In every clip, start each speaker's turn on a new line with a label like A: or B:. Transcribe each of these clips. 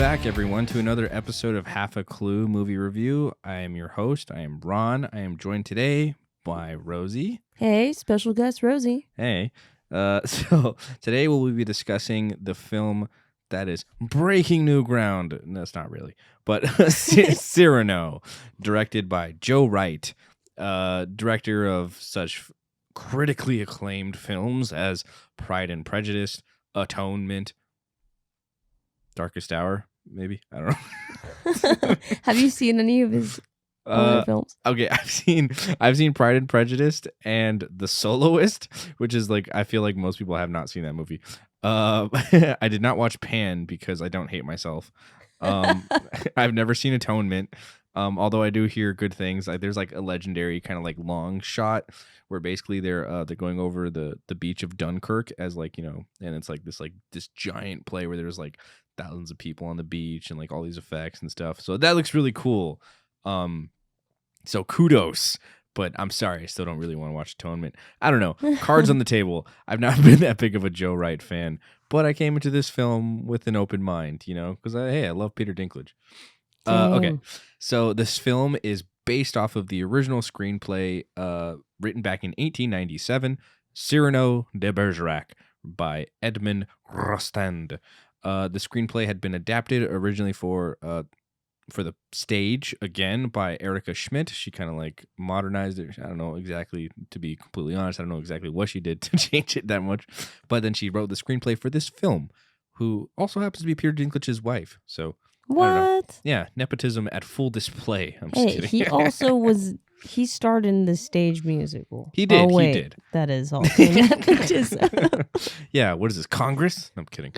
A: back, everyone, to another episode of Half a Clue Movie Review. I am your host. I am Ron. I am joined today by Rosie.
B: Hey, special guest Rosie.
A: Hey. So today we'll be discussing the film that is breaking new ground. No, it's not really. But Cyrano, directed by Joe Wright, director of such critically acclaimed films as Pride and Prejudice, Atonement, Darkest Hour, maybe. I don't know.
B: Have you seen any of his other films?
A: Okay, I've seen Pride and Prejudice and The Soloist, which is like, I feel like most people have not seen that movie. I did not watch Pan because I don't hate myself. I've never seen Atonement. Although I do hear good things. There's like a legendary kind of like long shot where basically they're going over the beach of Dunkirk as like, you know, and it's like this giant play where there's like thousands of people on the beach and like all these effects and stuff. So that looks really cool. So kudos, but I'm sorry, I still don't really want to watch Atonement. I don't know. Cards on the table. I've not been that big of a Joe Wright fan, but I came into this film with an open mind, you know, because I love Peter Dinklage. Okay, so this film is based off of the original screenplay written back in 1897, Cyrano de Bergerac by Edmond Rostand. The screenplay had been adapted originally for the stage again by Erica Schmidt. She kind of like modernized it. I don't know exactly, to be completely honest, I don't know exactly what she did to change it that much. But then she wrote the screenplay for this film, who also happens to be Peter Dinklage's wife. So
B: what?
A: Yeah, nepotism at full display. I'm just kidding.
B: He also he starred in the stage musical.
A: He did.
B: Oh, wait,
A: he did.
B: That is also nepotism.
A: Yeah, what is this, Congress? No, I'm kidding.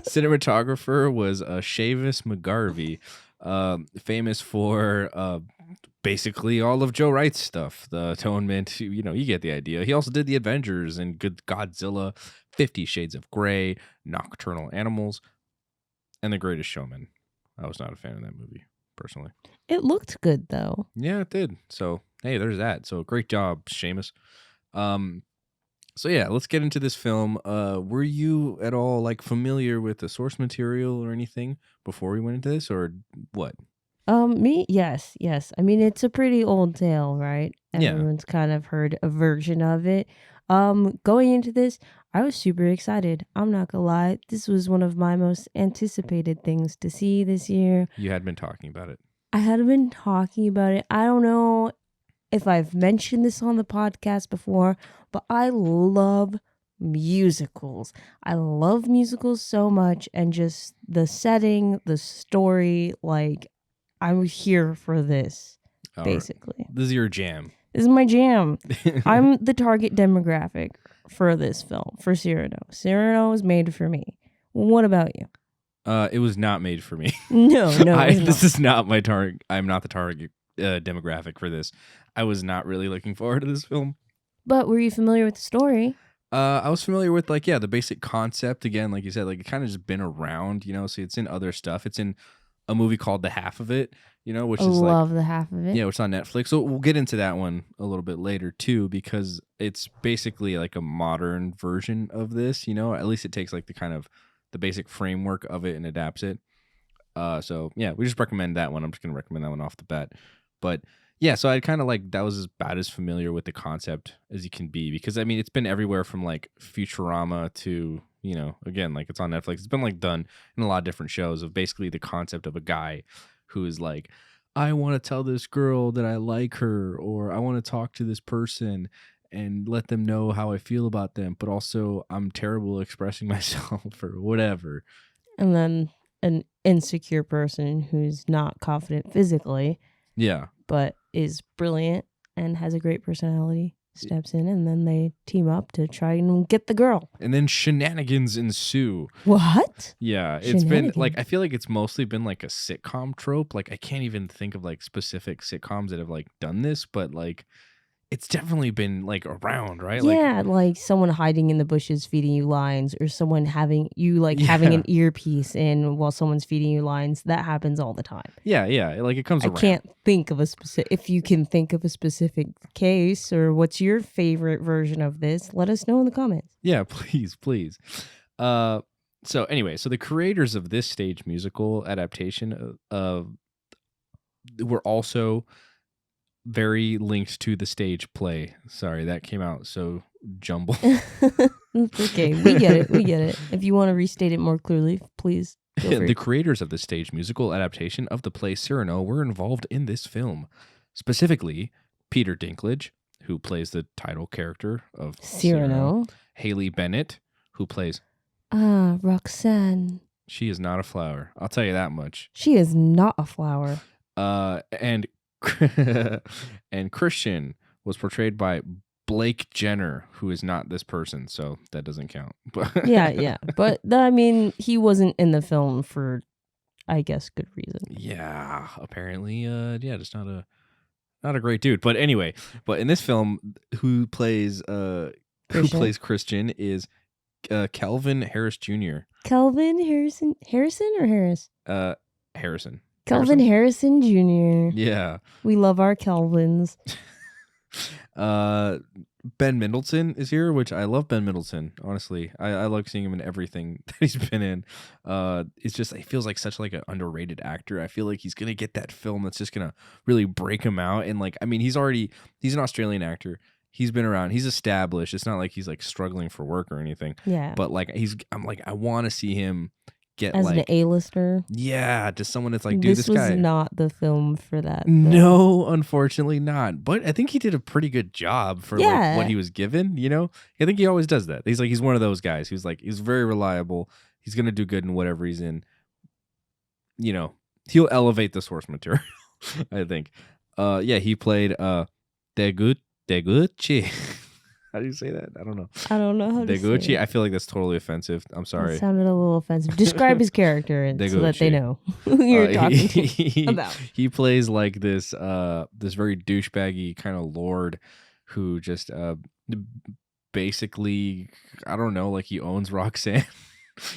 A: Cinematographer was Seamus McGarvey, famous for basically all of Joe Wright's stuff. The Atonement, you know, you get the idea. He also did The Avengers and Godzilla, 50 Shades of Grey, Nocturnal Animals, and The Greatest Showman. I was not a fan of that movie, personally.
B: It looked good, though.
A: Yeah, it did. So, hey, there's that. So, great job, Seamus. So, yeah, let's get into this film. Were you at all, like, familiar with the source material or anything before we went into this, or what?
B: Me? Yes. I mean, it's a pretty old tale, right? Everyone's kind of heard a version of it. Going into this, I was super excited. I'm not gonna lie. This was one of my most anticipated things to see this year.
A: You had been talking about it.
B: I had been talking about it. I don't know if I've mentioned this on the podcast before, but I love musicals. I love musicals so much, and just the setting, the story, like, I'm here for this, basically.
A: This is your jam.
B: This is my jam. I'm the target demographic for this film, for Cyrano. Cyrano was made for me. What about you?
A: It was not made for me.
B: No,
A: This is not my target. I'm not the target demographic for this. I was not really looking forward to this film.
B: But were you familiar with the story?
A: I was familiar with, like, the basic concept. Again, like you said, like, it kind of just been around, you know, so it's in other stuff. It's in a movie called The Half of It, you know, which is like...
B: love The Half of It.
A: Yeah, which is on Netflix. So we'll get into that one a little bit later, too, because it's basically like a modern version of this, you know. At least it takes, like, the basic framework of it and adapts it. So, yeah, we just recommend that one. I'm just going to recommend that one off the bat. But, yeah, so I kind of like... That was about as familiar with the concept as you can be. Because, I mean, it's been everywhere from, like, Futurama to... You know, again, like, it's on Netflix. It's been, like, done in a lot of different shows of basically the concept of a guy who is like, I want to tell this girl that I like her, or I want to talk to this person and let them know how I feel about them, but also I'm terrible at expressing myself or whatever.
B: And then an insecure person who's not confident physically.
A: Yeah.
B: But is brilliant and has a great personality. Steps in, and then they team up to try and get the girl.
A: And then shenanigans ensue.
B: What?
A: Yeah, it's been like, I feel like it's mostly been like a sitcom trope. Like, I can't even think of like specific sitcoms that have like done this, but like it's definitely been like around, right?
B: Yeah, like someone hiding in the bushes feeding you lines, or someone having you having an earpiece in while someone's feeding you lines. That happens all the time.
A: Yeah, like it comes around.
B: I can't think of a specific. If you can think of a specific case, or what's your favorite version of this, let us know in the comments.
A: Yeah, please. So anyway, so the creators of this stage musical adaptation were also very linked to the stage play. Sorry, that came out so jumbled.
B: It's okay. We get it. We get it. If you want to restate it more clearly, please feel free.
A: The creators of the stage musical adaptation of the play Cyrano were involved in this film. Specifically, Peter Dinklage, who plays the title character of
B: Cyrano.
A: Haley Bennett, who plays
B: Roxanne.
A: She is not a flower. I'll tell you that much.
B: She is not a flower.
A: And and Christian was portrayed by Blake Jenner, who is not this person, so that doesn't count.
B: yeah. But I mean, he wasn't in the film for, I guess, good reason.
A: Yeah, apparently, just not a great dude. But anyway, but in this film, who plays Christian is Calvin Harris Jr.
B: Calvin Harrison or Harris?
A: Harrison.
B: Calvin Harrison Jr.
A: Yeah.
B: We love our Calvins.
A: Ben Mendelsohn is here, which I love Ben Mendelsohn, honestly. I like seeing him in everything that he's been in. It's just, it feels like such like an underrated actor. I feel like he's going to get that film that's just going to really break him out. And like, I mean, he's an Australian actor. He's been around. He's established. It's not like he's like struggling for work or anything.
B: Yeah.
A: But like, I'm like, I want to see him get
B: as
A: like
B: an A-lister.
A: Yeah, to someone that's like, dude, this guy.
B: This was not the film for that. Though.
A: No, unfortunately not. But I think he did a pretty good job for like what he was given, you know? I think he always does that. He's one of those guys who's like, he's very reliable. He's going to do good in whatever he's in. You know, he'll elevate the source material, I think. He played Deguchi. How do you say that? I don't know.
B: I don't know how to say it.
A: I feel like that's totally offensive. I'm sorry.
B: It sounded a little offensive. Describe his character so that they know who you're talking about.
A: He plays like this very douchebaggy kind of lord who just basically, I don't know, like he owns Roxanne.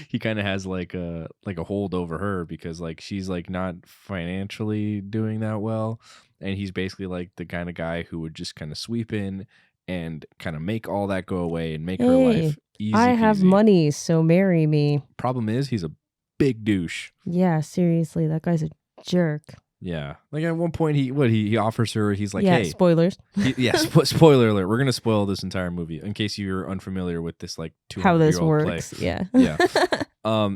A: He kind of has like a hold over her because like she's like not financially doing that well, and he's basically like the kind of guy who would just kind of sweep in and kind of make all that go away and make her life easy.
B: I have money, so marry me.
A: Problem is, he's a big douche.
B: Yeah, seriously, that guy's a jerk.
A: Yeah, like at one point he offers her. He's like, hey,
B: spoilers.
A: Spoiler alert. We're gonna spoil this entire movie in case you're unfamiliar with this like 200-year-old
B: how this works.
A: Play. Yeah.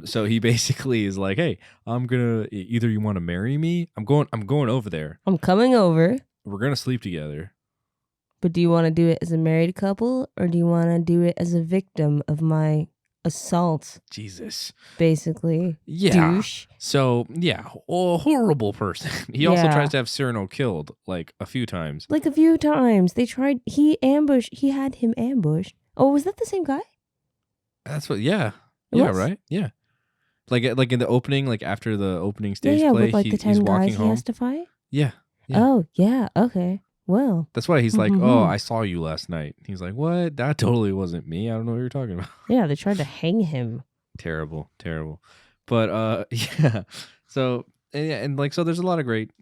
A: So he basically is like, hey, I'm gonna either you want to marry me. I'm going over there.
B: I'm coming over.
A: We're gonna sleep together.
B: But do you want to do it as a married couple or do you want to do it as a victim of my assault?
A: Jesus.
B: Basically.
A: Yeah.
B: Douche.
A: So, yeah, a horrible person. He also tries to have Cyrano killed like a few times.
B: Like a few times. He had him ambushed. Oh, was that the same guy?
A: That's what, yeah. Right? Yeah. Like in the opening, like after the opening stage play,
B: with like the 10
A: he's
B: guys
A: walking home.
B: He has to fight?
A: Yeah.
B: Oh, yeah. Okay. Well,
A: that's why he's like, oh, I saw you last night. He's like, what? That totally wasn't me. I don't know what you're talking about.
B: Yeah, they tried to hang him.
A: Terrible. But yeah. So and like so, there's a lot of great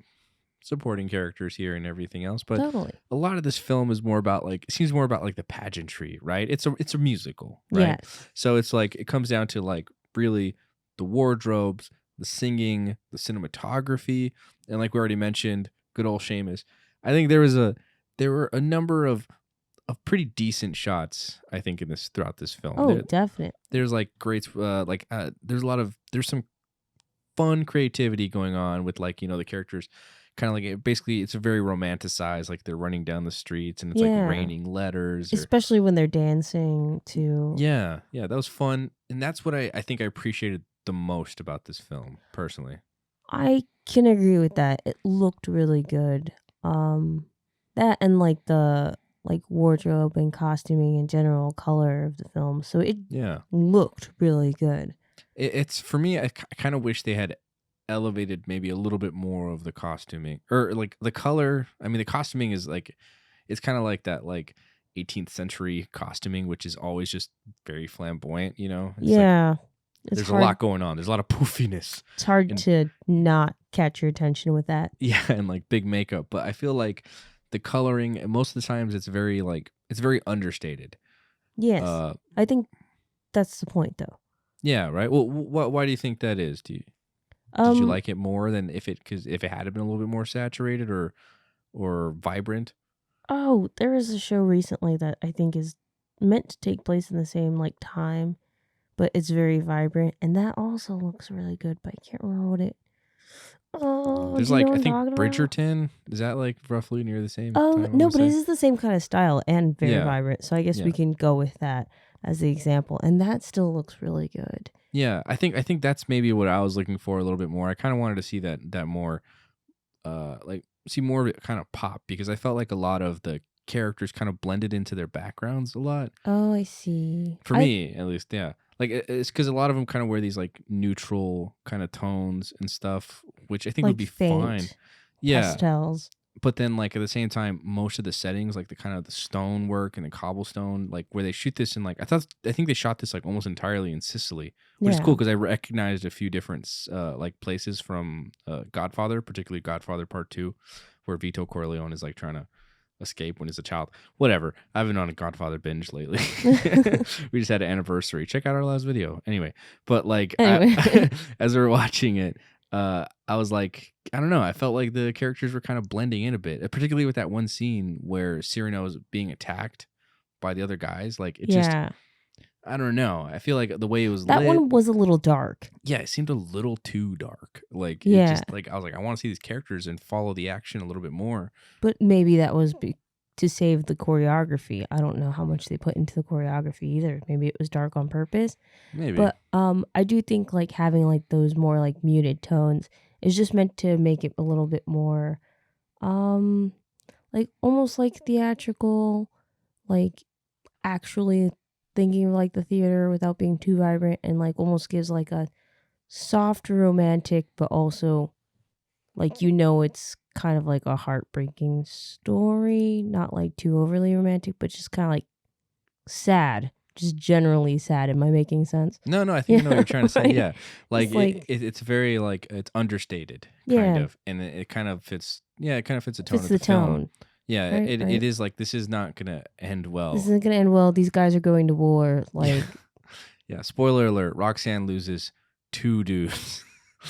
A: supporting characters here and everything else. But a lot of this film is more about like seems more about like the pageantry, right? It's a musical, right?
B: Yes.
A: So it's like it comes down to like really the wardrobes, the singing, the cinematography, and like we already mentioned, good old Seamus. I think there were a number of pretty decent shots, I think, throughout this film.
B: Oh, definitely.
A: There's like great there's some fun creativity going on with like, you know, the characters kind of like basically it's a very romanticized, like they're running down the streets and it's like raining letters.
B: Especially when they're dancing too.
A: Yeah, that was fun. And that's what I think I appreciated the most about this film, personally.
B: I can agree with that. It looked really good. That and like the wardrobe and costuming and general color of the film. So it looked really good.
A: It's for me, I kind of wish they had elevated maybe a little bit more of the costuming or like the color. I mean, the costuming is like, it's kind of like that like 18th century costuming, which is always just very flamboyant, you know? It's like, there's a lot going on. There's a lot of poofiness.
B: It's hard to not catch your attention with that.
A: Yeah, and like big makeup. But I feel like the coloring, most of the times it's very understated.
B: Yes. I think that's the point though.
A: Yeah, right. Well, why do you think that is? Did you
B: Um,
A: like it more than because if it had been a little bit more saturated or vibrant?
B: oh, there was a show recently that I think is meant to take place in the same like time, but it's very vibrant, and that also looks really good. But I can't remember what it. Oh,
A: There's
B: do you know
A: like
B: what
A: I
B: I'm
A: think
B: talking about?
A: Bridgerton. Is that like roughly near the same time? I
B: No,
A: want to
B: but it
A: say.
B: is the same kind of style and very
A: Yeah,
B: vibrant. So I guess we
A: yeah,
B: can go with that as the example, and that still looks really good.
A: yeah. I think that's maybe what I was looking for a little bit more. I kind of wanted to see that more, like see more of it kind of pop because I felt like a lot of the characters kind of blended into their backgrounds a lot.
B: Oh, I see.
A: For me, at least, yeah. Like it's because a lot of them kind of wear these like neutral kind of tones and stuff, which I think would
B: Like
A: be fine.
B: faint
A: Yeah,
B: pastels.
A: but then like at the same time, most of the settings, like the kind of the stone work and the cobblestone, like where they shoot this in, like I think they shot this like almost entirely in Sicily, which is
B: Yeah.
A: cool because I recognized a few different like places from Godfather, particularly Godfather Part Two, where Vito Corleone is like trying to escape when he's a child. Whatever. I've been on a Godfather binge lately. We just had an anniversary. Check out our last video. Anyway, but like
B: Anyway.
A: as we were watching it, I was like, I don't know. I felt like the characters were kind of blending in a bit, particularly with that one scene where Cyrano is being attacked by the other guys. Like it just,
B: Yeah.
A: I don't know. I feel like the way it was
B: That
A: lit,
B: one was a little dark.
A: yeah, it seemed a little too dark. Like it
B: Yeah.
A: just, like I was like, I want to see these characters and follow the action a little bit more.
B: But maybe that was to save the choreography. I don't know how much they put into the choreography either. Maybe it was dark on purpose.
A: Maybe.
B: But I do think like having like those more like muted tones is just meant to make it a little bit more like almost like theatrical, like actually thinking of like the theater without being too vibrant, and like almost gives like a soft romantic but also like it's kind of like a heartbreaking story, not like too overly romantic, but just kind of like sad, just generally sad. Am I making sense?
A: No, I think
B: Yeah,
A: I know what you're trying to say.
B: right.
A: Yeah, like
B: It's like
A: it's very like it's understated, kind
B: yeah,
A: of, and it kind of fits. Yeah, it kind of fits the tone
B: fits
A: of
B: the
A: the film.
B: tone.
A: Yeah,
B: Right,
A: it
B: right.
A: is like this is not gonna end
B: This
A: well.
B: isn't gonna end well. These guys are going to war.
A: Yeah,
B: Like,
A: yeah. Spoiler alert: Roxanne loses two dudes.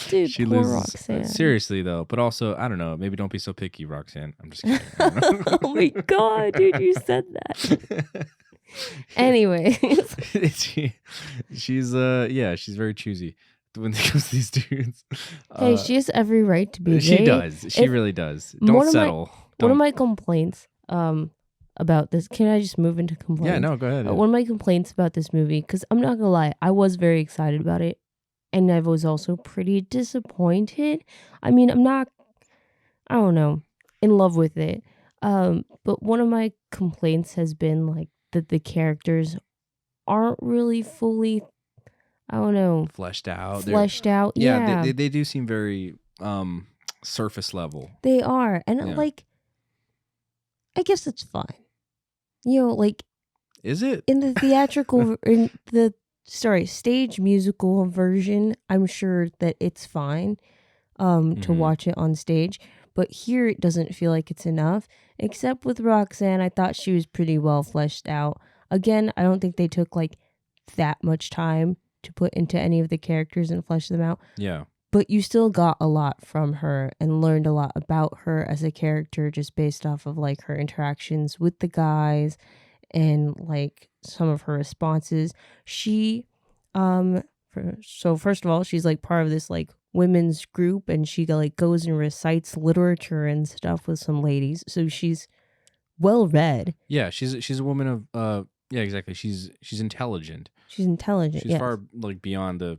B: dude,
A: She
B: poor
A: loses
B: Roxanne.
A: seriously though, but also I don't know. Maybe don't be so picky, Roxanne. I'm just kidding. I don't know.
B: Oh my god, dude, you said that. Anyways,
A: she's yeah, she's very choosy when it comes to these dudes.
B: hey,
A: Uh,
B: she has every right to be.
A: she does. She
B: If
A: really does. Don't
B: one of my
A: settle.
B: one of
A: Don't.
B: my complaints about this, can I just move into
A: Yeah,
B: complaints?
A: no, go ahead. Yeah.
B: One of my complaints about this movie, because I'm not gonna lie, I was very excited about it, and I was also pretty disappointed. I mean, I don't know, in love with it. But one of my complaints has been like that the characters aren't really fully, I don't know,
A: Fleshed out.
B: fleshed out.
A: Yeah,
B: Yeah,
A: they do seem very surface level.
B: they are, and
A: Yeah.
B: like, I guess it's fine. Like
A: Is it?
B: in the theatrical, in the stage musical version, I'm sure that it's fine to
A: Mhm.
B: watch it on stage. But here it doesn't feel like it's enough. Except with Roxanne, I thought she was pretty well fleshed out. Again, I don't think they took like that much time to put into any of the characters and flesh them out.
A: Yeah.
B: But you still got a lot from her and learned a lot about her as a character just based off of like her interactions with the guys and like some of her responses. She so first of all, she's like part of this like women's group, and she like goes and recites literature and stuff with some ladies. So she's well read.
A: Yeah, she's a woman of yeah, exactly. She's intelligent.
B: She's intelligent.
A: She's
B: Yes.
A: far like beyond the,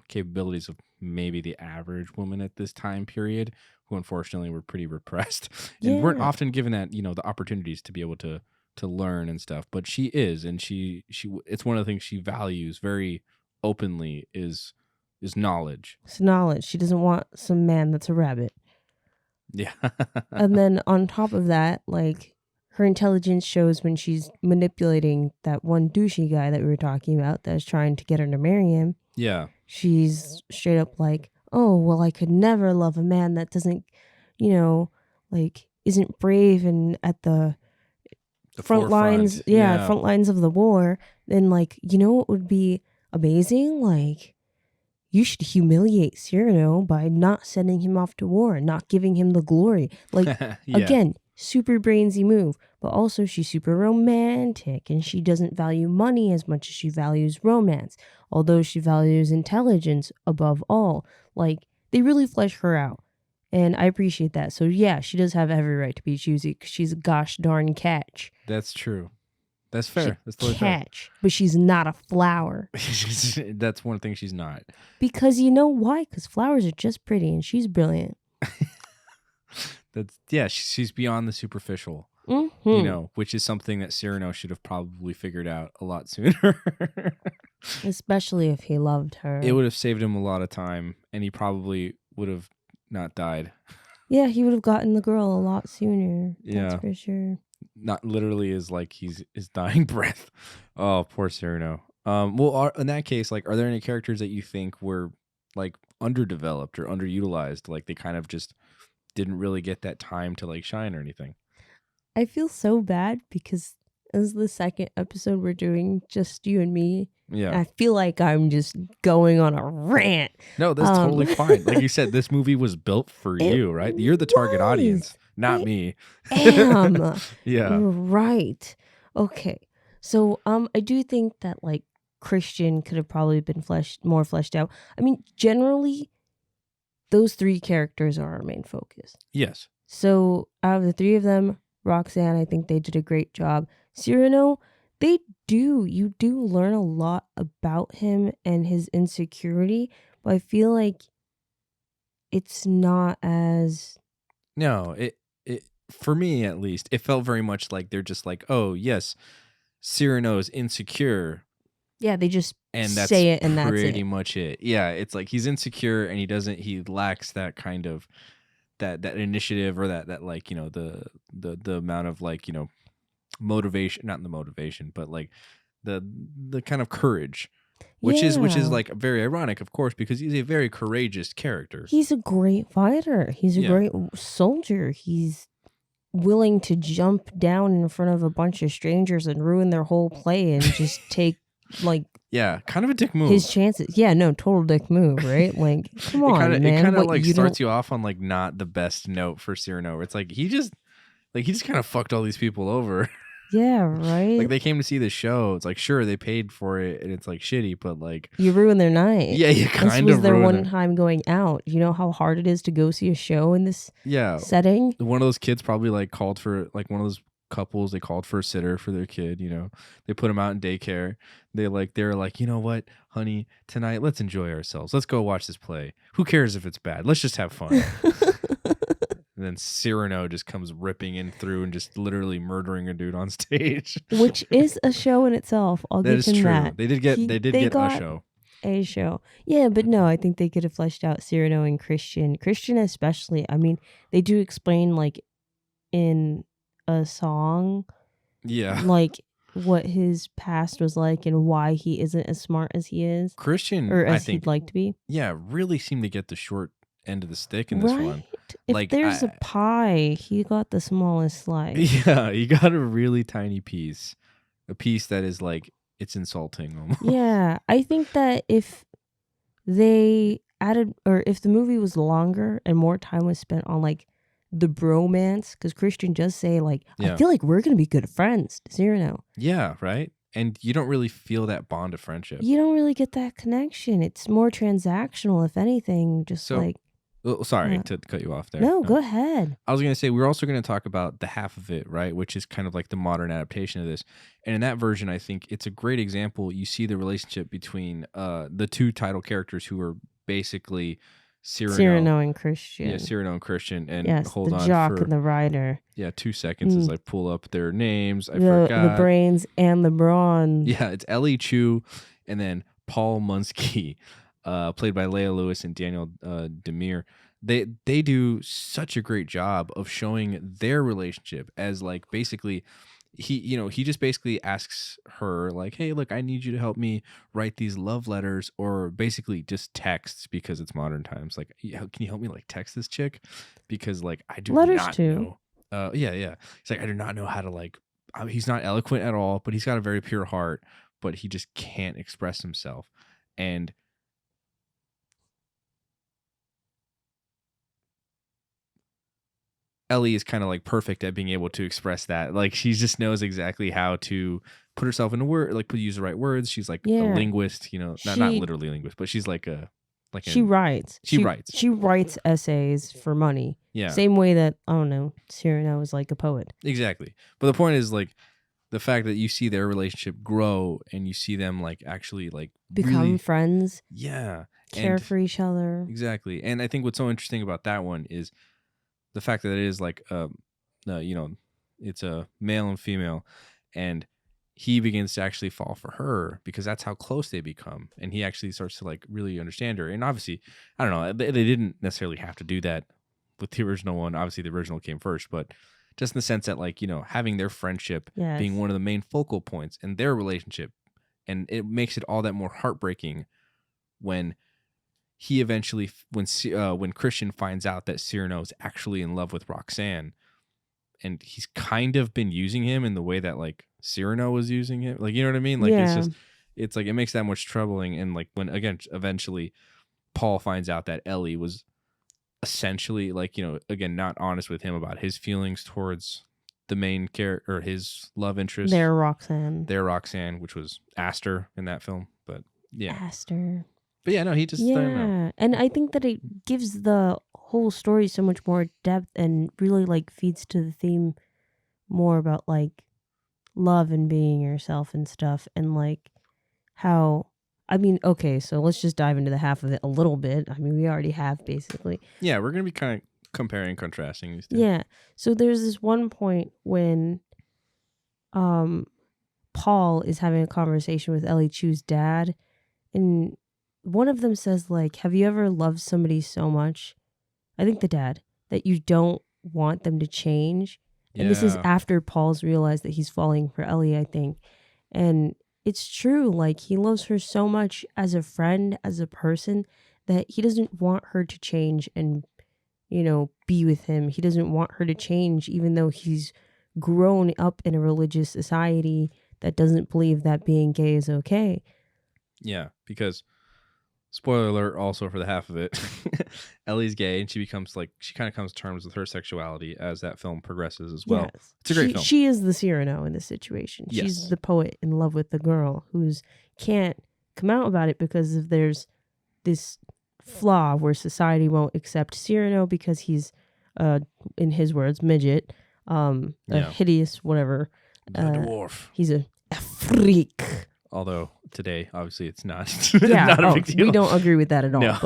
A: capabilities of maybe the average woman at this time period, who unfortunately were pretty repressed and weren't
B: Yeah.
A: often given that, the opportunities to be able to learn and stuff. But she is, and she it's one of the things she values very openly is knowledge.
B: It's knowledge. She doesn't want some man that's a rabbit.
A: Yeah.
B: And then on top of that, like her intelligence shows when she's manipulating that one douchey guy that we were talking about that is trying to get her to marry him.
A: Yeah.
B: She's straight up like, oh, well, I could never love a man that doesn't, like isn't brave and at the front lines.
A: forefront.
B: Yeah, front lines of the war. Then like, what would be amazing. Like, you should humiliate Cyrano by not sending him off to war, not giving him the glory. Like,
A: Yeah.
B: again, super brainzy move, but also she's super romantic and she doesn't value money as much as she values romance, although she values intelligence above all. Like, they really flesh her out. And I appreciate that. So, yeah, she does have every right to be choosy because she's a gosh darn catch.
A: That's true. That's
B: She's
A: fair. That's totally
B: catch, but she's not a flower.
A: fair. That's one thing she's not.
B: Because you know why? Because flowers are just pretty and she's brilliant.
A: She's beyond the superficial,
B: Mm-hmm.
A: which is something that Cyrano should have probably figured out a lot sooner.
B: Especially if he loved her.
A: It would have saved him a lot of time, and he probably would have not died.
B: Yeah, he would have gotten the girl a lot sooner.
A: Yeah.
B: That's for sure.
A: Not literally is like his dying breath. Oh, poor Cyrano. Well, in that case, like, are there any characters that you think were like underdeveloped or underutilized? Like they kind of just didn't really get that time to like shine or anything.
B: I feel so bad because this is the second episode we're doing, just you and me.
A: Yeah.
B: I feel like I'm just going on a rant.
A: No, that's totally fine. Like you said, this movie was built for you, right? You're the target audience, not me.
B: Am.
A: Yeah.
B: Right. Okay. So I do think that like Christian could have probably been more fleshed out. I mean, generally those three characters are our main focus.
A: Yes.
B: So out of the three of them, Roxanne, I think they did a great job. Cyrano, you do learn a lot about him and his insecurity, but I feel like it's not as...
A: No, it for me at least, it felt very much like they're just like, oh yes, Cyrano's insecure.
B: Yeah, they just
A: and that's
B: say it and that's
A: pretty
B: it.
A: much it. Yeah, it's like he's insecure and he lacks that kind of that initiative or that like, the amount of like, motivation, not the motivation, but like the kind of courage, which is like very ironic, of course, because he's a very courageous character.
B: He's a great fighter. He's a great soldier. He's willing to jump down in front of a bunch of strangers and ruin their whole play and just take like
A: kind of a dick move.
B: His chances. Yeah, no, total dick move, right? Like, come on, man.
A: It kind of like starts you off on like not the best note for Cyrano. It's like he just kind of fucked all these people over.
B: Yeah, right.
A: Like they came to see the show. It's like, sure, they paid for it and it's like shitty, but like
B: you ruined their night.
A: Yeah, you kind of ruined
B: This was their one time going out. You know how hard it is to go see a show in this setting?
A: One of those kids probably like called for like one of those couples, they called for a sitter for their kid, they put him out in daycare. They're like, you know what, honey, tonight let's enjoy ourselves, let's go watch this play, who cares if it's bad, let's just have fun. And then Cyrano just comes ripping in through and just literally murdering a dude on stage,
B: which is a show in itself. I'll give him that.
A: They did get a show.
B: Yeah, but no, I think they could have fleshed out Cyrano and Christian especially. I mean, they do explain like in a song, like what his past was like and why he isn't as smart as he is.
A: Christian,
B: or as
A: I think,
B: he'd like to be.
A: Yeah, really seemed to get the short end of the stick in this one.
B: If
A: like
B: there's a pie, he got the smallest slice.
A: Yeah, he got a really tiny piece, a piece that is like, it's insulting almost.
B: Yeah, I think that if they added, or if the movie was longer and more time was spent on like the bromance, because Christian does say like, I feel like we're gonna be good friends, Cyrano.
A: Yeah, right. And you don't really feel that bond of friendship.
B: You don't really get that connection. It's more transactional, if anything. Just like.
A: Sorry to cut you off there.
B: No, go ahead.
A: I was going to say, we're also going to talk about The Half of It, right? Which is kind of like the modern adaptation of this. And in that version, I think it's a great example. You see the relationship between the two title characters who are basically Cyrano
B: and Christian.
A: Yeah, Cyrano and Christian. And
B: yes,
A: hold
B: the
A: on
B: jock and the rider.
A: Yeah, 2 seconds as I pull up their names. I forgot.
B: The brains and the brawn.
A: Yeah, it's Ellie Chu and then Paul Munsky. Played by Leia Lewis and Daniel Demir. They do such a great job of showing their relationship as like basically he just basically asks her like, hey, look, I need you to help me write these love letters, or basically just texts, because it's modern times. Like, can you help me like text this chick, because like I do
B: letters
A: not
B: too.
A: know. Yeah. He's like, I do not know how to like. He's not eloquent at all, but he's got a very pure heart. but he just can't express himself. And Ellie is kind of like perfect at being able to express that. Like she just knows exactly how to put herself into word, like use the right words. She's like a
B: Yeah.
A: linguist, not literally linguist, but she's like
B: she writes.
A: She writes.
B: She writes essays for money.
A: Yeah.
B: Same way that, I don't know, Cyrano is like a poet.
A: Exactly. But the point is like the fact that you see their relationship grow and you see them like actually like
B: become
A: really,
B: friends.
A: Yeah.
B: Care for each other.
A: Exactly. And I think what's so interesting about that one is the fact that it is like it's a male and female, and he begins to actually fall for her because that's how close they become, and he actually starts to like really understand her. And obviously, I don't know, they didn't necessarily have to do that with the original one. Obviously the original came first, but just in the sense that like having their friendship being one of the main focal points in their relationship, and it makes it all that more heartbreaking when he eventually, when Christian finds out that Cyrano is actually in love with Roxanne, and he's kind of been using him in the way that like Cyrano was using him, like, you know what I mean? Like it's like it makes that much troubling. And like when again eventually Paul finds out that Ellie was essentially like again not honest with him about his feelings towards the main character or his love interest,
B: their Roxanne,
A: which was Astor in that film. But yeah,
B: Astor.
A: But yeah, no, he just
B: and I think that it gives the whole story so much more depth and really like feeds to the theme more about like love and being yourself and stuff, and like how, I mean, okay, so let's just dive into the half of it a little bit. I mean, we already have basically.
A: Yeah, we're gonna be kind of comparing and contrasting these two.
B: Yeah, so there's this one point when Paul is having a conversation with Ellie Chu's dad, and one of them says like, have you ever loved somebody so much, I think the dad, that you don't want them to change? And this is after Paul's realized that he's falling for Ellie, I think. And it's true, like he loves her so much as a friend, as a person, that he doesn't want her to change and be with him. He doesn't want her to change, even though he's grown up in a religious society that doesn't believe that being gay is okay.
A: Yeah, because spoiler alert also for the half of it, Ellie's gay, and she kind of comes to terms with her sexuality as that film progresses as well.
B: Yes.
A: It's a great film.
B: She is the Cyrano in this situation.
A: Yes.
B: She's the poet in love with the girl who's can't come out about it because if there's this flaw where society won't accept Cyrano because he's in his words midget, a hideous whatever,
A: a dwarf.
B: He's a freak.
A: Although today, obviously, it's not.
B: Yeah,
A: not a big deal.
B: We don't agree with that at all.
A: No,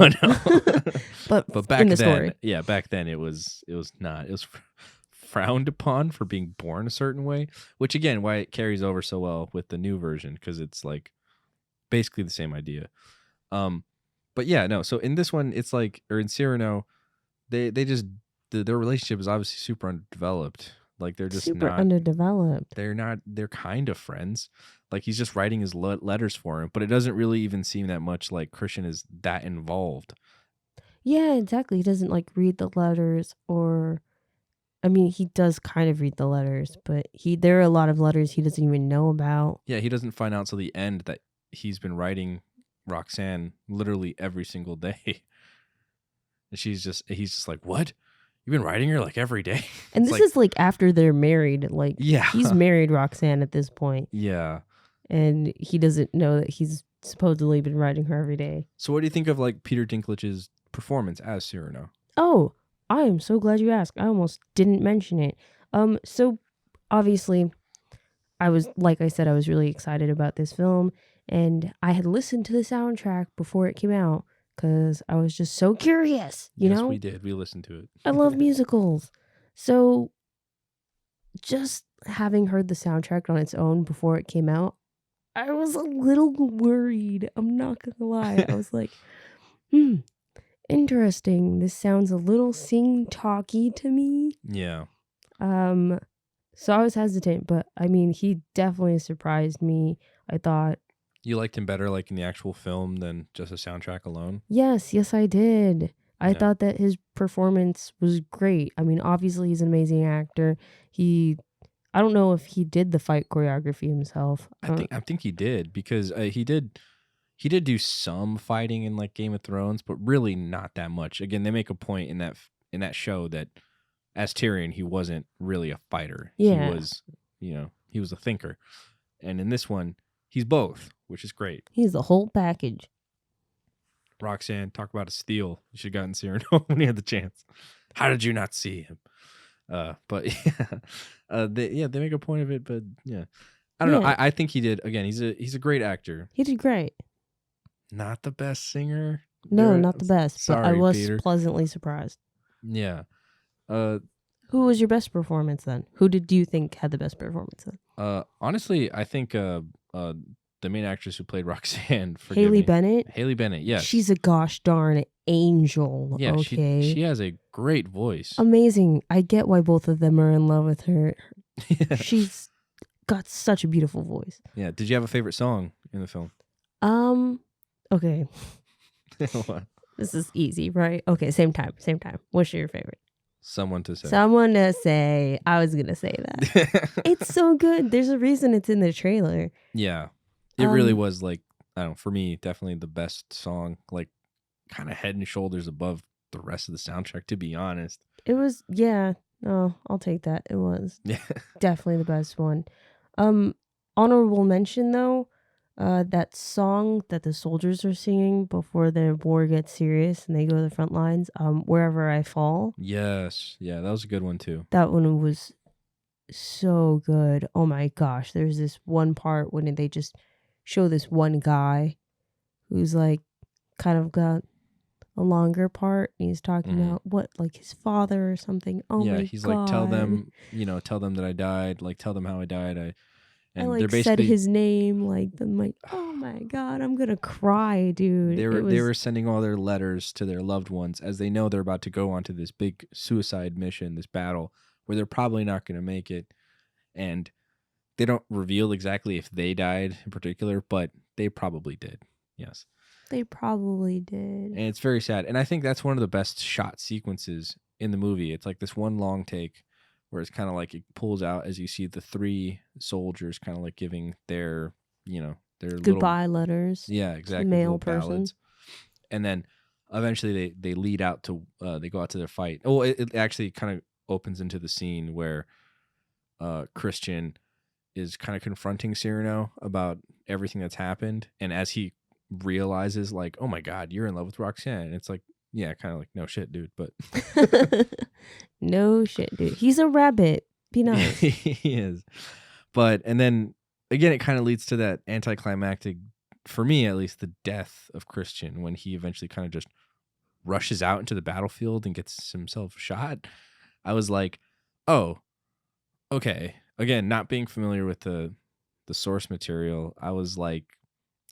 A: but back
B: in the
A: then,
B: story.
A: Back then it was not. It was frowned upon for being born a certain way, which again, why it carries over so well with the new version, because it's like basically the same idea. But yeah, no. So in this one, it's like, or in Cyrano, they just their relationship is obviously super underdeveloped. Like they're just
B: super
A: not
B: underdeveloped.
A: They're kind of friends. Like he's just writing his letters for him, but it doesn't really even seem that much like Christian is that involved.
B: Yeah, exactly. He doesn't like read the letters, or I mean, he does kind of read the letters, but there are a lot of letters he doesn't even know about.
A: Yeah, he doesn't find out till the end that he's been writing Roxanne literally every single day. And he's just like, "What? You've been writing her like every day?"
B: And this is like after they're married. Like,
A: yeah,
B: he's married Roxanne at this point.
A: Yeah.
B: And he doesn't know that he's supposedly been writing her every day.
A: So what do you think of like Peter Dinklage's performance as Cyrano?
B: Oh, I am so glad you asked. I almost didn't mention it. So obviously I was really excited about this film, and I had listened to the soundtrack before it came out because I was just so curious, you know?
A: We did. We listened to it.
B: I love musicals. So just having heard the soundtrack on its own before it came out, I was a little worried. I'm not going to lie. I was like, interesting. This sounds a little sing-talky to me.
A: Yeah.
B: So I was hesitant, but I mean, he definitely surprised me. I thought.
A: You liked him better like in the actual film than just a soundtrack alone?
B: Yes, I did. I thought that his performance was great. I mean, obviously he's an amazing actor. He I don't know if he did the fight choreography himself.
A: I think he did, because he did do some fighting in like Game of Thrones, but really not that much. Again, they make a point in that show that as Tyrion, he wasn't really a fighter.
B: Yeah.
A: He was, he was a thinker. And in this one, he's both, which is great.
B: He's the whole package.
A: Roxanne, talk about a steal. You should have gotten Cyrano when he had the chance. How did you not see him? But they make a point of it. But yeah, I don't know. I think he did. Again, he's a great actor.
B: He did great.
A: Not the best singer.
B: No, not the best.
A: Sorry,
B: but I was
A: Peter.
B: pleasantly surprised.
A: Yeah.
B: Who was your best performance then? Who did you think had the best performance then?
A: Honestly, I think the main actress who played Roxanne,
B: Haley Bennett.
A: Haley Bennett, yes.
B: She's a gosh darn angel.
A: Yeah,
B: okay.
A: She has a great voice.
B: Amazing. I get why both of them are in love with her.
A: Yeah.
B: She's got such a beautiful voice.
A: Yeah. Did you have a favorite song in the film?
B: Okay.
A: What?
B: This is easy, right? Okay, same time. What's your favorite?
A: Someone to say.
B: I was going to say that. It's so good. There's a reason it's in the trailer.
A: Yeah. It really was like, I don't know, for me, definitely the best song, like kind of head and shoulders above the rest of the soundtrack, to be honest.
B: It was, yeah. Oh, I'll take that. It was.
A: Yeah.
B: Definitely the best one. Honorable mention though, that song that the soldiers are singing before the war gets serious and they go to the front lines, Wherever I Fall.
A: Yes. Yeah, that was a good one too.
B: That one was so good. Oh my gosh. There's this one part when they just show this one guy who's like kind of got a longer part. And he's talking about what, like his father or something. Oh
A: yeah,
B: my
A: he's
B: God.
A: like, tell them that I died, like tell them how I died.
B: I like said his name, like I'm like, oh my God, I'm gonna cry, dude.
A: They were sending all their letters to their loved ones as they know they're about to go onto this big suicide mission, this battle where they're probably not going to make it, and they don't reveal exactly if they died in particular, but they probably did. Yes,
B: they probably did,
A: and it's very sad. And I think that's one of the best shot sequences in the movie. It's like this one long take where it's kind of like it pulls out as you see the three soldiers kind of like giving their
B: goodbye letters.
A: Yeah, exactly.
B: Male person.
A: Ballads. And then eventually they lead out to, they go out to their fight. Oh, it actually kind of opens into the scene where Christian is kind of confronting Cyrano about everything that's happened. And as he realizes like, oh my God, you're in love with Roxanne. And it's like, yeah, kind of like, no shit, dude. But
B: no shit, dude. He's a rabbit. Be nice.
A: He is. But, and then again, it kind of leads to that anticlimactic, for me at least, the death of Christian when he eventually kind of just rushes out into the battlefield and gets himself shot. I was like, oh, okay. Again, not being familiar with the source material, I was a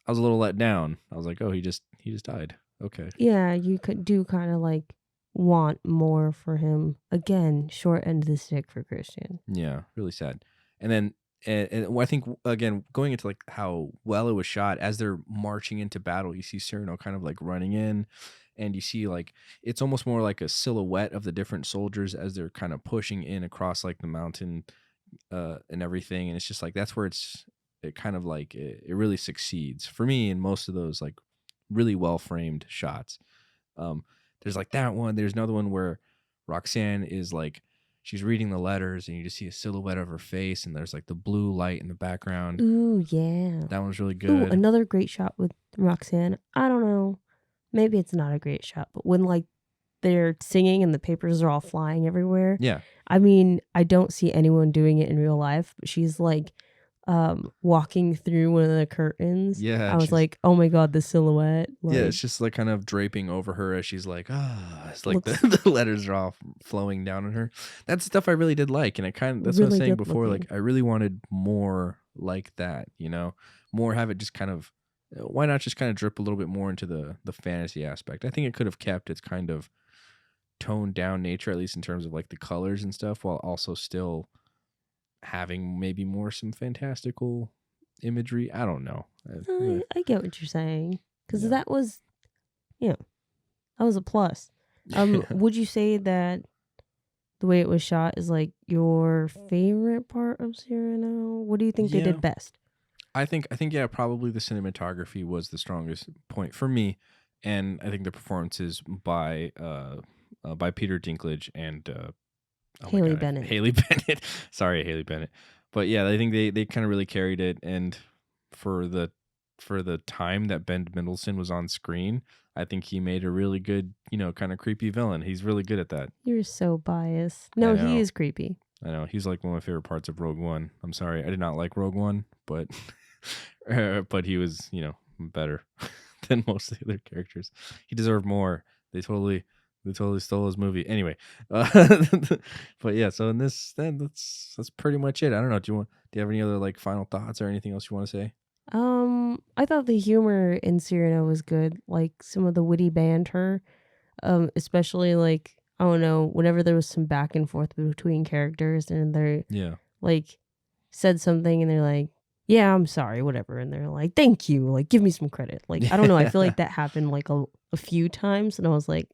A: little let down. I was like, oh, he just died. Okay.
B: Yeah, you could do kind of like want more for him. Again, short end of the stick for Christian.
A: Yeah, really sad. And then and I think, again, going into like how well it was shot, as they're marching into battle, you see Cyrano kind of like running in, and you see like it's almost more like a silhouette of the different soldiers as they're kind of pushing in across like the mountain and everything. And it's just like that's where it kind of like it really succeeds for me in most of those like really well framed shots. There's like that one. There's another one where Roxanne is like, she's reading the letters and you just see a silhouette of her face and there's like the blue light in the background.
B: Ooh, yeah.
A: That one's really good.
B: Ooh, another great shot with Roxanne. I don't know. Maybe it's not a great shot, but when like they're singing and the papers are all flying everywhere.
A: Yeah.
B: I mean, I don't see anyone doing it in real life, but she's like walking through one of the curtains.
A: Yeah.
B: I was like, oh my God, the silhouette. Like,
A: yeah, it's just like kind of draping over her as she's like, it's like the letters are all flowing down on her. That's stuff I really did like. And that's really what I was saying before.
B: Looking.
A: Like, I really wanted more like that, more have it just kind of, why not just kind of drip a little bit more into the fantasy aspect? I think it could have kept its kind of toned down nature, at least in terms of like the colors and stuff, while also still having maybe more some fantastical imagery. I don't know.
B: I get what you're saying, because that was a plus. Would you say that the way it was shot is like your favorite part of Cyrano? What do you think they
A: Yeah.
B: did best?
A: I think yeah, probably the cinematography was the strongest point for me, and I think the performances by Peter Dinklage and oh my
B: Haley
A: god,
B: Bennett.
A: Haley Bennett. Sorry, Haley Bennett. But yeah, I think they kind of really carried it, and for the time that Ben Mendelsohn was on screen, I think he made a really good, kind of creepy villain. He's really good at that.
B: You're so biased. No, he
A: know.
B: is creepy.
A: I know he's like one of my favorite parts of Rogue One. I'm sorry, I did not like Rogue One, but but he was, better than most of the other characters. He deserved more. They totally stole his movie. Anyway, but yeah. So in this, then that's pretty much it. I don't know. Do you have any other like final thoughts or anything else you want to say?
B: I thought the humor in Cyrano was good. Like some of the witty banter, especially like I don't know, whenever there was some back and forth between characters and they're
A: Yeah.
B: like said something and they're like, yeah, I'm sorry, whatever, and they're like, thank you, like give me some credit. Like I don't know, I feel like that happened like a few times, and I was like,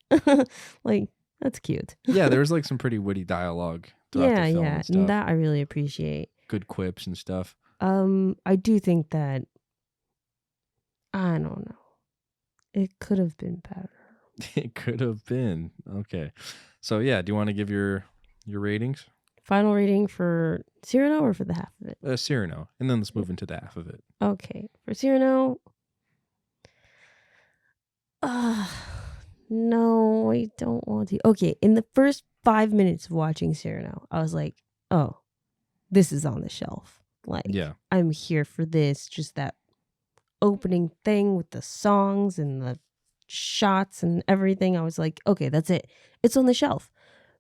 B: like that's cute.
A: Yeah, there was like some pretty witty dialogue throughout
B: Yeah,
A: the film
B: yeah,
A: and stuff.
B: and that I really appreciate.
A: Good quips and stuff.
B: I do think that I don't know, it could have been better.
A: It could have been. Okay. So yeah, do you want to give your ratings?
B: Final rating for Cyrano or for the half of it?
A: Cyrano, and then let's move into the half of it.
B: Okay, for Cyrano. No, I don't want to. Okay, in the first 5 minutes of watching Cyrano, I was like, oh, this is on the shelf. Like,
A: Yeah.
B: I'm here for this. Just that opening thing with the songs and the shots and everything. I was like, okay, that's it. It's on the shelf.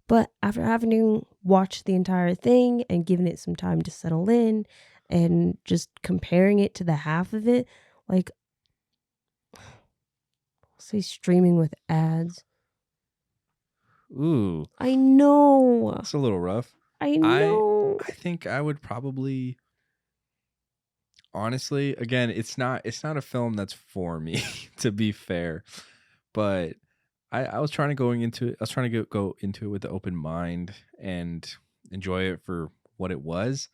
B: But after having watched the entire thing and given it some time to settle in and just comparing it to the half of it, like, say streaming with ads.
A: Ooh.
B: I know.
A: It's a little rough.
B: I know.
A: I think I would probably, honestly, again, it's not a film that's for me, to be fair. But I was trying to go into it with an open mind and enjoy it for what it was.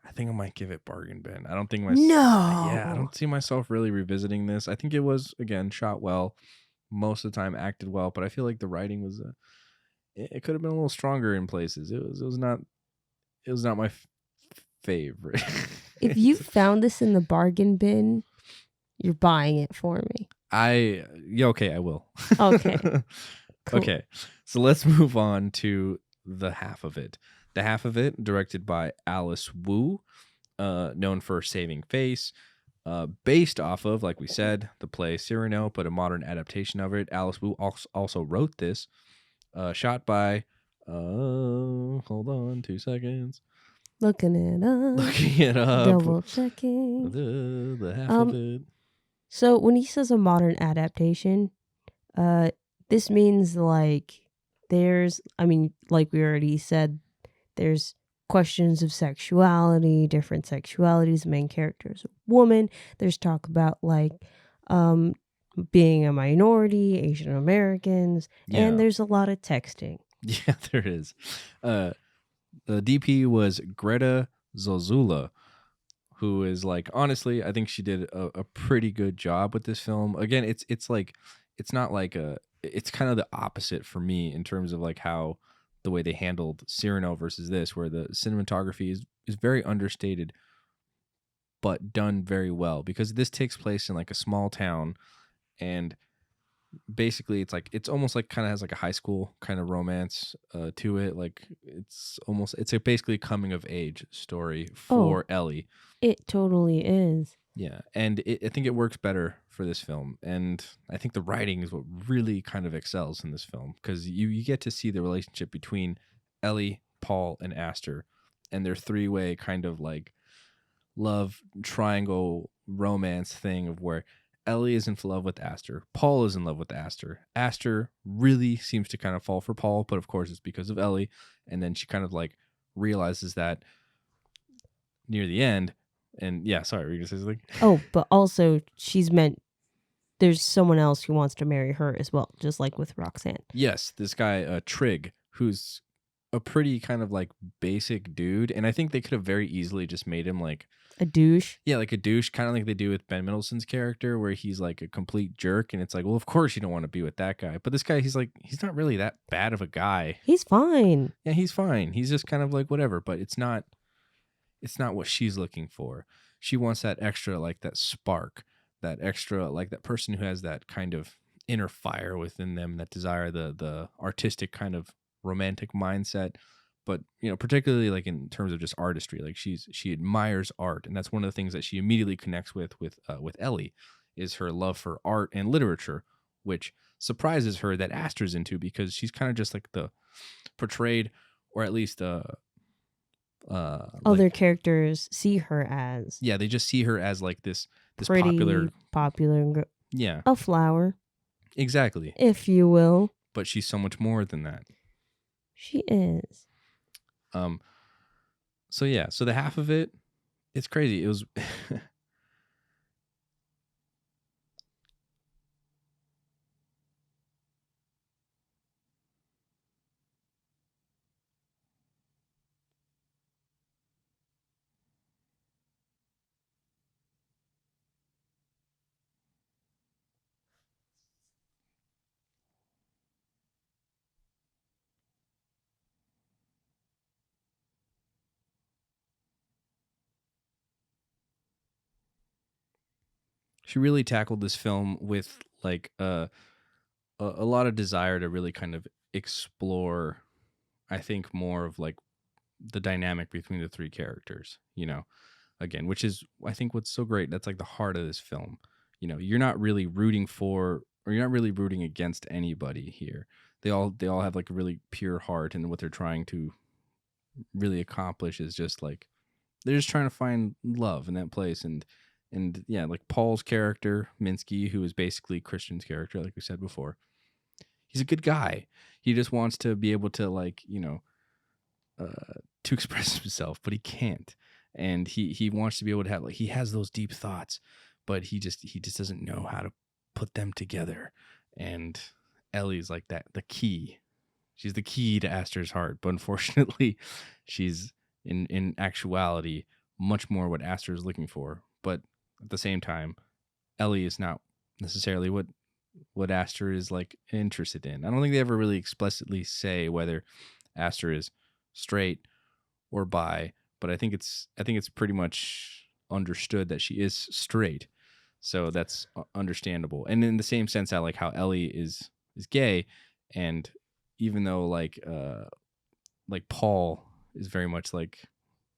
A: I think I might give it bargain bin. I don't think I don't see myself really revisiting this. I think it was, again, shot well, most of the time acted well, but I feel like the writing was it could have been a little stronger in places. It was not my favorite.
B: If you found this in the bargain bin, you're buying it for me.
A: Okay, I will.
B: Okay. Cool.
A: Okay, so let's move on to the half of it. The half of it, directed by Alice Wu, known for Saving Face, based off of, like we said, the play Cyrano, but a modern adaptation of it. Alice Wu also wrote this, shot by, hold on 2 seconds.
B: Looking it up. Double checking.
A: The half of it.
B: So when he says a modern adaptation, this means like like we already said, there's questions of sexuality, different sexualities. The main character is a woman. There's talk about like being a minority, Asian Americans, and there's a lot of texting.
A: Yeah, there is. The DP was Greta Zozula, who is like, honestly, I think she did a pretty good job with this film. Again, it's like, it's not like it's kind of the opposite for me in terms of like how the way they handled Cyrano versus this, where the cinematography is very understated, but done very well, because this takes place in like a small town, and basically it's almost like kind of has like a high school kind of romance to it. Like it's basically a coming of age story for Ellie.
B: It totally is.
A: Yeah, and I think it works better for this film, and I think the writing is what really kind of excels in this film, because you get to see the relationship between Ellie, Paul, and Aster, and their three-way kind of like love triangle romance thing of where Ellie is in love with Aster, Paul is in love with Aster. Aster really seems to kind of fall for Paul, but of course it's because of Ellie, and then she kind of like realizes that near the end. And yeah, sorry, were you gonna say something?
B: Oh, but also there's someone else who wants to marry her as well, just like with Roxanne.
A: Yes, this guy Trig, who's a pretty kind of like basic dude, and I think they could have very easily just made him like
B: A douche.
A: yeah, like a douche, kind of like they do with Ben Mendelsohn's character, where he's like a complete jerk, and it's like, well, of course you don't want to be with that guy, but this guy, he's not really that bad of a guy.
B: He's fine.
A: Yeah, he's fine. He's just kind of like whatever, but it's not what she's looking for. She wants that extra, like that spark, that extra, like that person who has that kind of inner fire within them, that desire, the artistic kind of romantic mindset. But particularly like in terms of just artistry, like she admires art, and that's one of the things that she immediately connects with Ellie, is her love for art and literature, which surprises her that Aster's into, because she's kind of just like the portrayed, or at least
B: Other characters see her as
A: yeah, they just see her as like this
B: pretty popular and
A: yeah,
B: a flower,
A: exactly.
B: if you will.
A: But she's so much more than that.
B: She is.
A: So yeah, so the half of it, it's crazy. It was she really tackled this film with like a lot of desire to really kind of explore, I think, more of like the dynamic between the three characters, again, which is, I think, what's so great. That's like the heart of this film. You're not really rooting for, or you're not really rooting against anybody here. They all have like a really pure heart, and what they're trying to really accomplish is just like, they're just trying to find love in that place. And yeah, like Paul's character, Minsky, who is basically Christian's character, like we said before, he's a good guy. He just wants to be able to like, to express himself, but he can't. And he wants to be able to have, like, he has those deep thoughts, but he just doesn't know how to put them together. And Ellie's like that, the key. She's the key to Aster's heart, but unfortunately, she's in actuality much more what Aster is looking for. But at the same time, Ellie is not necessarily what Aster is like interested in. I don't think they ever really explicitly say whether Aster is straight or bi, but I think it's pretty much understood that she is straight. So that's understandable. And in the same sense, I like how Ellie is gay, and even though like Paul is very much like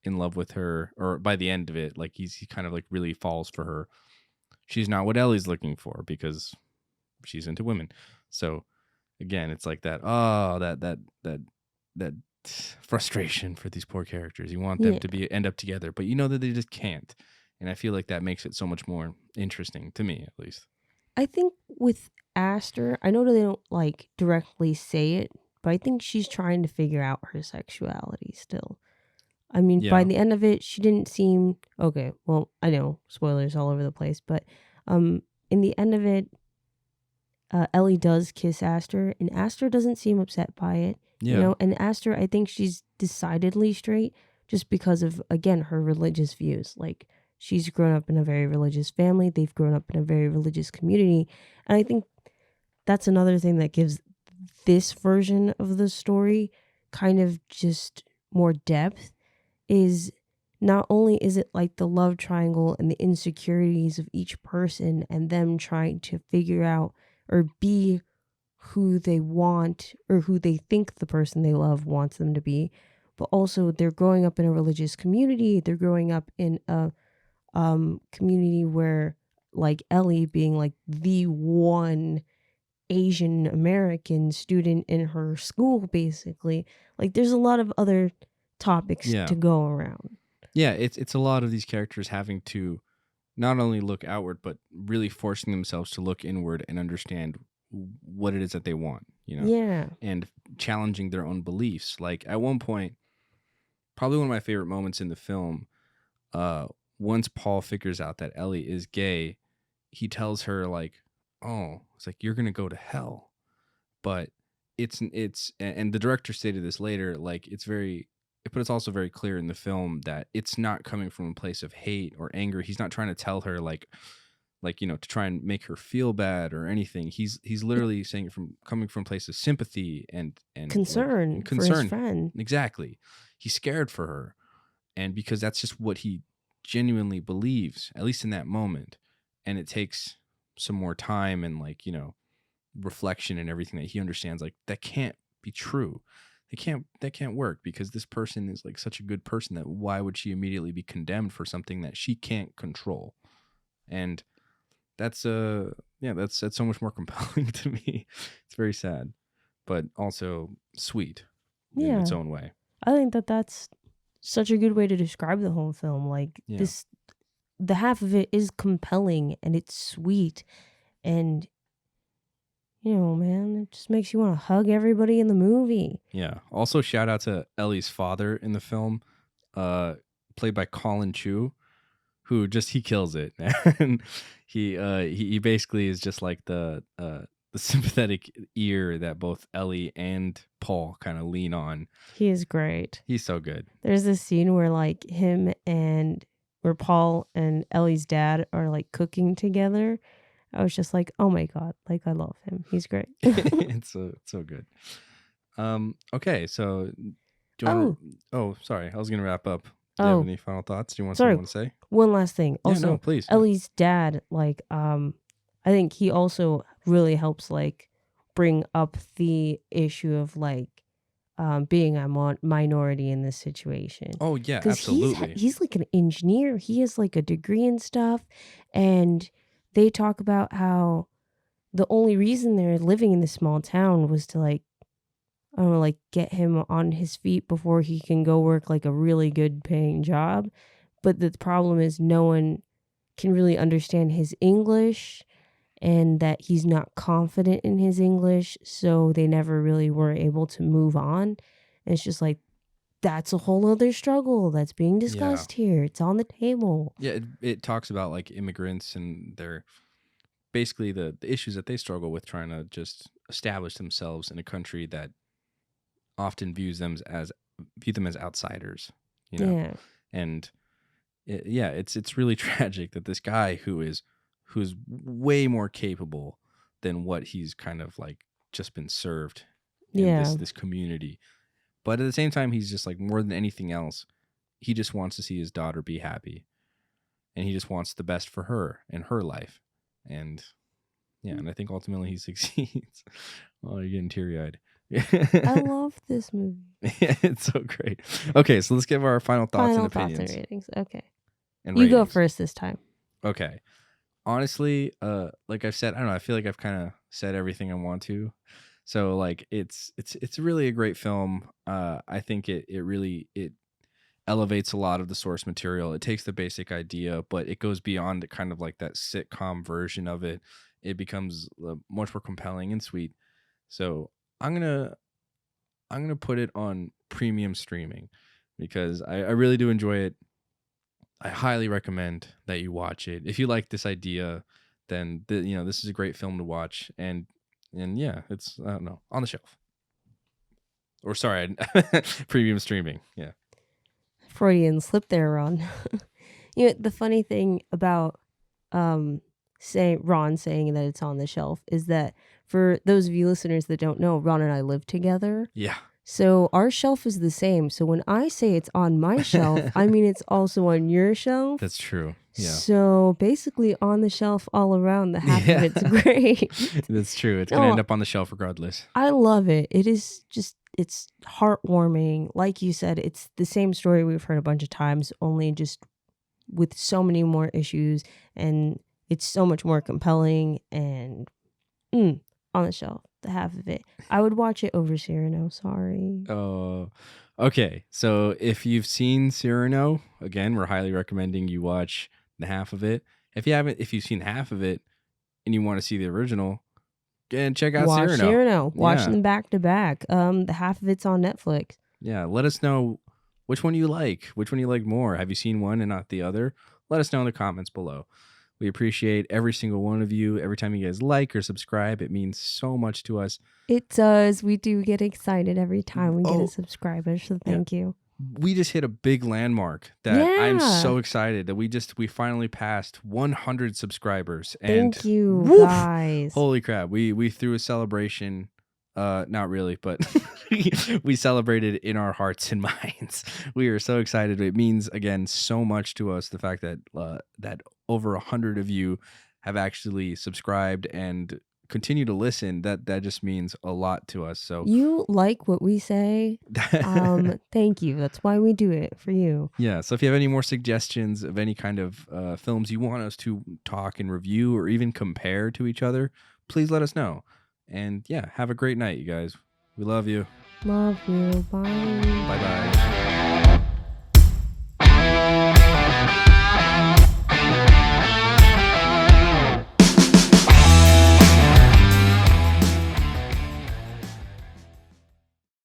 A: in love with her, or by the end of it, like he kind of like really falls for her, she's not what Ellie's looking for, because she's into women. So again, it's like that that frustration for these poor characters. You want them to end up together, but you know that they just can't. And I feel like that makes it so much more interesting, to me at least.
B: I think with Aster, I know that they don't like directly say it, but I think she's trying to figure out her sexuality still. I mean, by the end of it, she didn't seem okay. Well, I know spoilers all over the place, but in the end of it, Ellie does kiss Aster, and Aster doesn't seem upset by it.
A: Yeah.
B: And Aster, I think she's decidedly straight just because of, again, her religious views. Like, she's grown up in a very religious family. They've grown up in a very religious community. And I think that's another thing that gives this version of the story kind of just more depth, is not only is it like the love triangle and the insecurities of each person and them trying to figure out or be who they want or who they think the person they love wants them to be, but also they're growing up in a religious community. They're growing up in a community where, like Ellie being like the one Asian American student in her school, basically, like there's a lot of other topics to go around.
A: Yeah, it's a lot of these characters having to not only look outward, but really forcing themselves to look inward and understand what it is that they want,
B: Yeah.
A: and challenging their own beliefs. Like at one point, probably one of my favorite moments in the film, once Paul figures out that Ellie is gay, he tells her like, oh, it's like, you're going to go to hell, but and the director stated this later, like but it's also very clear in the film that it's not coming from a place of hate or anger. He's not trying to tell her to try and make her feel bad or anything. He's literally saying it coming from a place of sympathy and
B: concern for his friend.
A: Exactly. He's scared for her, and because that's just what he genuinely believes, at least in that moment. And it takes some more time and reflection and everything that he understands, like, that can't be true. That can't work, because this person is like such a good person that why would she immediately be condemned for something that she can't control? And that's that's so much more compelling to me. It's very sad, but also sweet in its own way.
B: I think that's such a good way to describe the whole film. Like, the half of it is compelling and it's sweet, and man, it just makes you want to hug everybody in the movie.
A: Yeah. Also, shout out to Ellie's father in the film, played by Colin Chu, who he kills it, man. He basically is just like the sympathetic ear that both Ellie and Paul kind of lean on.
B: He is great.
A: He's so good.
B: There's this scene where where Paul and Ellie's dad are like cooking together. I was just like, oh my God, like, I love him. He's great.
A: It's so good. Okay, so do you want sorry, I was gonna wrap up. Do you have any final thoughts? Do you want something to say?
B: One last thing. Also,
A: no, please.
B: Ellie's dad, I think he also really helps bring up the issue of being a minority in this situation.
A: Oh yeah, absolutely.
B: He's like an engineer. He has like a degree and stuff, and they talk about how the only reason they're living in this small town was to get him on his feet before he can go work like a really good paying job. But the problem is no one can really understand his English, and that he's not confident in his English, so they never really were able to move on. And it's just like, that's a whole other struggle that's being discussed here. It's on the table.
A: Yeah, it talks about like immigrants and their basically the issues that they struggle with trying to just establish themselves in a country that often view them as outsiders,
B: Yeah.
A: And it's really tragic that this guy who's way more capable than what he's kind of like just been served in this community. But at the same time, he's just like, more than anything else, he just wants to see his daughter be happy, and he just wants the best for her and her life. And and I think ultimately he succeeds. Oh, you're getting teary-eyed.
B: I love this movie.
A: It's so great. Okay, so let's give our final thoughts and opinions.
B: Thoughts and ratings. Okay.
A: And
B: you go first this time.
A: Okay. Honestly, like I've said, I don't know, I feel like I've kind of said everything I want to. So like it's really a great film. I think it really elevates a lot of the source material. It takes the basic idea, but it goes beyond it, kind of like that sitcom version of it. It becomes much more compelling and sweet. So I'm gonna put it on premium streaming, because I really do enjoy it. I highly recommend that you watch it. If you like this idea, then this is a great film to watch. And yeah, it's, I don't know, on the shelf. Or sorry, premium streaming. Yeah.
B: Freudian slip there, Ron. The funny thing about Ron saying that it's on the shelf is that, for those of you listeners that don't know, Ron and I live together.
A: Yeah.
B: So our shelf is the same. So when I say it's on my shelf, I mean it's also on your shelf.
A: That's true. Yeah.
B: So basically on the shelf all around, the half of it's great.
A: That's true. It's going to end up on the shelf regardless.
B: I love it. It is just, it's heartwarming. Like you said, it's the same story we've heard a bunch of times, only just with so many more issues, and it's so much more compelling, and on the shelf, the half of it. I would watch it over Cyrano, sorry.
A: Oh, okay. So if you've seen Cyrano, again, we're highly recommending you watch the half of it. If you've seen half of it and you want to see the original, again, check out Cyrano.
B: Watch them back to back. The half of it's on Netflix.
A: Yeah, let us know which one you like more. Have you seen one and not the other? Let us know in the comments below. We appreciate every single one of you. Every time you guys like or subscribe, it means so much to us.
B: It does. We do get excited every time we get
A: Oh,
B: a subscriber, so
A: yeah.
B: thank you.
A: We just hit a big landmark that I'm
B: Yeah.
A: so excited that we finally passed 100 subscribers. And
B: Thank you,
A: woof,
B: guys.
A: holy crap. We threw a celebration. Not really, but we celebrated in our hearts and minds. We are so excited. It means, again, so much to us, the fact that that over 100 of you have actually subscribed and continue to listen. That just means a lot to us. So
B: You like what we say. Thank you. That's why we do it, for you.
A: yeah, so if you have any more suggestions of any kind of films you want us to talk and review or even compare to each other, please let us know. And yeah, have a great night, you guys. We love you.
B: Love you. Bye.
A: Bye-bye.